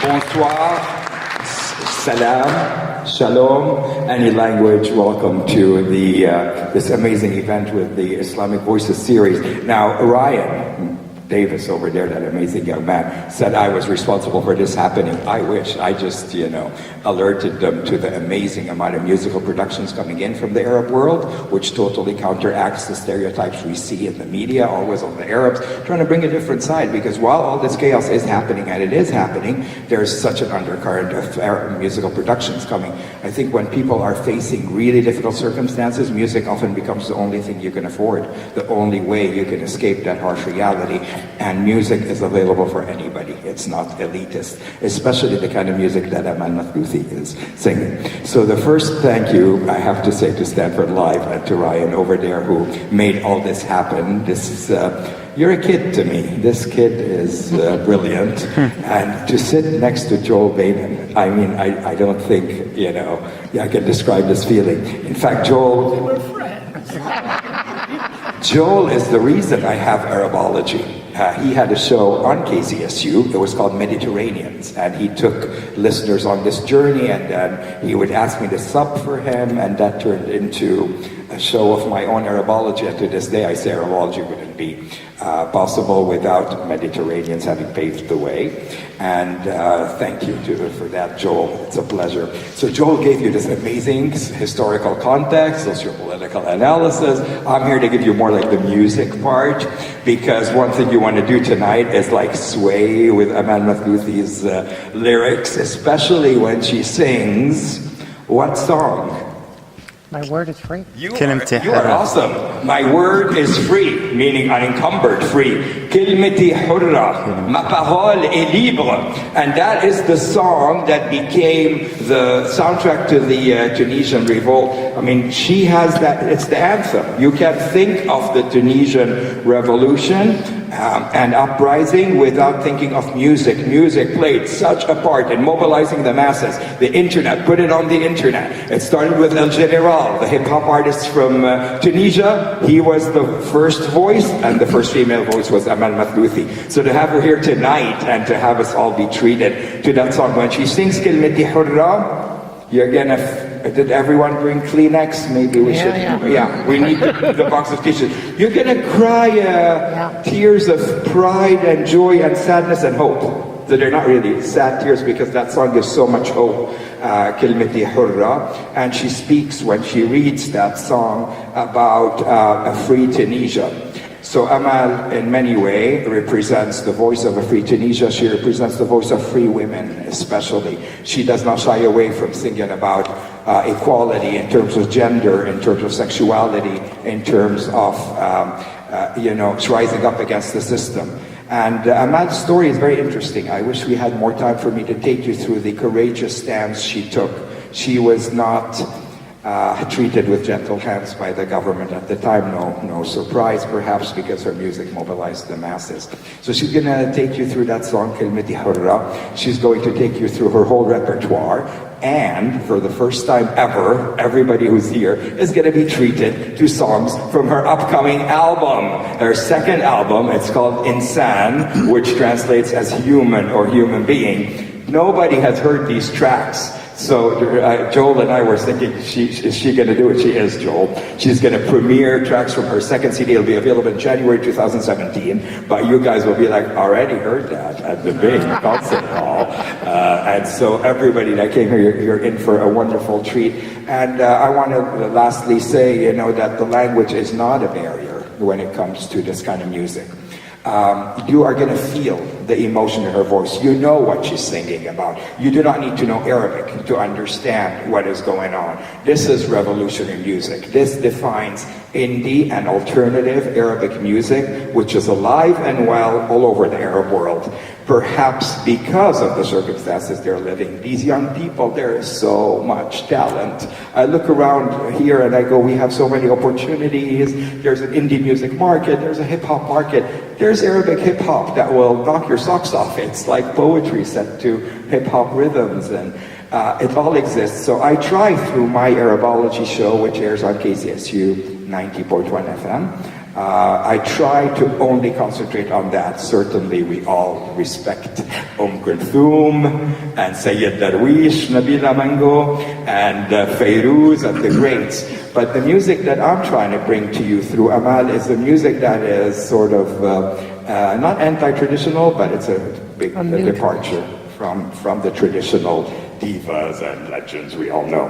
bonsoir, salam, shalom, any language. Welcome to the this amazing event with the Islamic Voices series. Now, Ryan Davis over there, that amazing young man, said I was responsible for this happening. I wish. I just, alerted them to the amazing amount of musical productions coming in from the Arab world, which totally counteracts the stereotypes we see in the media, always on the Arabs, trying to bring a different side, because while all this chaos is happening, and it is happening, there's such an undercurrent of Arab musical productions coming. I think when people are facing really difficult circumstances, music often becomes the only thing you can afford, the only way you can escape that harsh reality. And music is available for anybody. It's not elitist, especially the kind of music that Emel Mathlouthi is singing. So the first thank you I have to say to Stanford Live and to Ryan over there who made all this happen. This is, you're a kid to me. This kid is brilliant. And to sit next to Joel Beinin, I mean, I don't think, I can describe this feeling. In fact, Joel... We're friends. Joel is the reason I have Arabology. He had a show on KCSU. It was called Mediterraneans, and he took listeners on this journey, and then he would ask me to sub for him, and that turned into a show of my own Arabology. And to this day, I say Arabology wouldn't be possible without Mediterraneans having paved the way. And thank you for that, Joel. It's a pleasure. So Joel gave you this amazing historical context, socio-political analysis. I'm here to give you more like the music part, because one thing you want to do tonight is like sway with Emel Mathlouthi's lyrics, especially when she sings what song? My word is free. You are awesome. My word is free, meaning unencumbered, free. Kilmeti hurra, ma parole est libre. And that is the song that became the soundtrack to the Tunisian revolt. I mean, she has that, it's the anthem. You can't think of the Tunisian revolution and uprising without thinking of music. Music played such a part in mobilizing the masses. The internet, put it on the internet. It started with El General, the hip-hop artist from Tunisia. He was the first voice, and the first female voice was Emel Mathlouthi. So to have her here tonight and to have us all be treated to that song, when she sings Kilmeti Hurra, you're gonna... Did everyone bring Kleenex? Maybe we should. Yeah, we need the box of tissues. You're gonna cry tears of pride and joy and sadness and hope. So they're not really sad tears, because that song gives so much hope. Kilmeti Hurra, and she speaks when she reads that song about a free Tunisia. So Emel, in many ways, represents the voice of a free Tunisia. She represents the voice of free women, especially. She does not shy away from singing about equality in terms of gender, in terms of sexuality, in terms of, rising up against the system. And Emel's story is very interesting. I wish we had more time for me to take you through the courageous stance she took. She was not treated with gentle hands by the government at the time. No surprise, perhaps, because her music mobilized the masses. So she's going to take you through that song, Kilmeti Hurra. She's going to take you through her whole repertoire. And for the first time ever, everybody who's here is going to be treated to songs from her upcoming album. Her second album, it's called Insan, which translates as human or human being. Nobody has heard these tracks. So Joel and I were thinking, is she going to do it? She is, Joel. She's going to premiere tracks from her second CD. It'll be available in January 2017. But you guys will be like, already heard that at the big concert hall. And so everybody that came here, you're in for a wonderful treat. And I want to lastly say, that the language is not a barrier when it comes to this kind of music. You are going to feel the emotion in her voice. You know what she's singing about. You do not need to know Arabic to understand what is going on. This is revolutionary music. This defines indie and alternative Arabic music, which is alive and well all over the Arab world. Perhaps because of the circumstances they're living. These young people, there is so much talent. I look around here and I go, we have so many opportunities. There's an indie music market. There's a hip-hop market. There's Arabic hip-hop that will knock your socks off. It's like poetry set to hip-hop rhythms, and it all exists. So I try through my Arabology show, which airs on KCSU 90.1 FM, I try to only concentrate on that. Certainly we all respect Kulthum and Sayyid Darwish, Nabila Mango, and Fairuz and the greats. But the music that I'm trying to bring to you through Amal is the music that is sort of not anti-traditional, but it's a big departure from the traditional divas and legends we all know.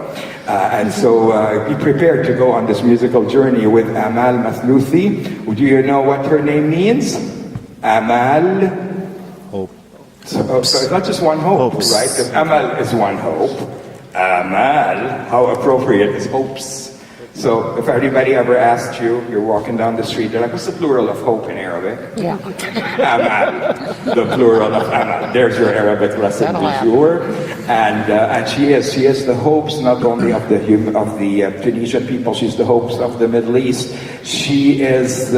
And so be prepared to go on this musical journey with Emel Mathlouthi. Do you know what her name means? Amal? Hope. So it's not just one hope, Hopes. right? Because Amal is one hope. Amal, how appropriate is hopes. So if anybody ever asked you, you're walking down the street, they're like, what's the plural of hope in Arabic? Yeah. Amal, the plural of Amal. There's your Arabic lesson That'll du jour. And she is the hopes not only of the Tunisian people, she's the hopes of the Middle East. She is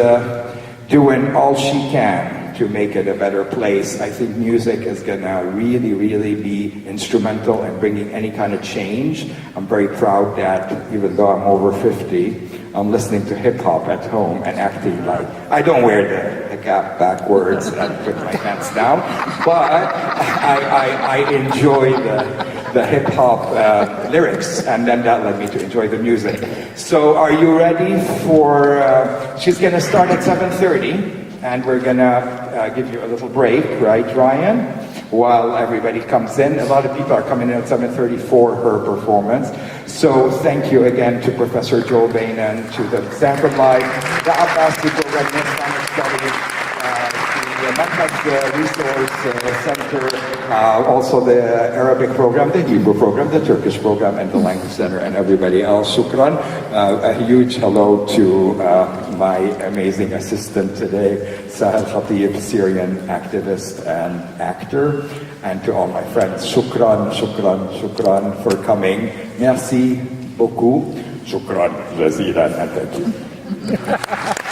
doing all she can to make it a better place. I think music is gonna really, really be instrumental in bringing any kind of change. I'm very proud that even though I'm over 50, I'm listening to hip hop at home and acting like, I don't wear the cap backwards and put my pants down, but I enjoy the hip hop lyrics, and then that led me to enjoy the music. So are you ready for, she's gonna start at 7:30. And we're gonna give you a little break, right, Ryan? While everybody comes in. A lot of people are coming in at 7:30 for her performance. So thank you again to Professor Joel Beinin, to the Stanford Live, the Abbasi Program in Islamic Studies, the Mathlouthi Resource Center, also the Arabic program, the Hebrew program, the Turkish program, and the Language Center, and everybody else. Shukran. A huge hello to my amazing assistant today, Sahel Khatib, Syrian activist and actor, and to all my friends. Shukran, shukran, shukran for coming. Merci beaucoup. Shukran jazilan, and thank you.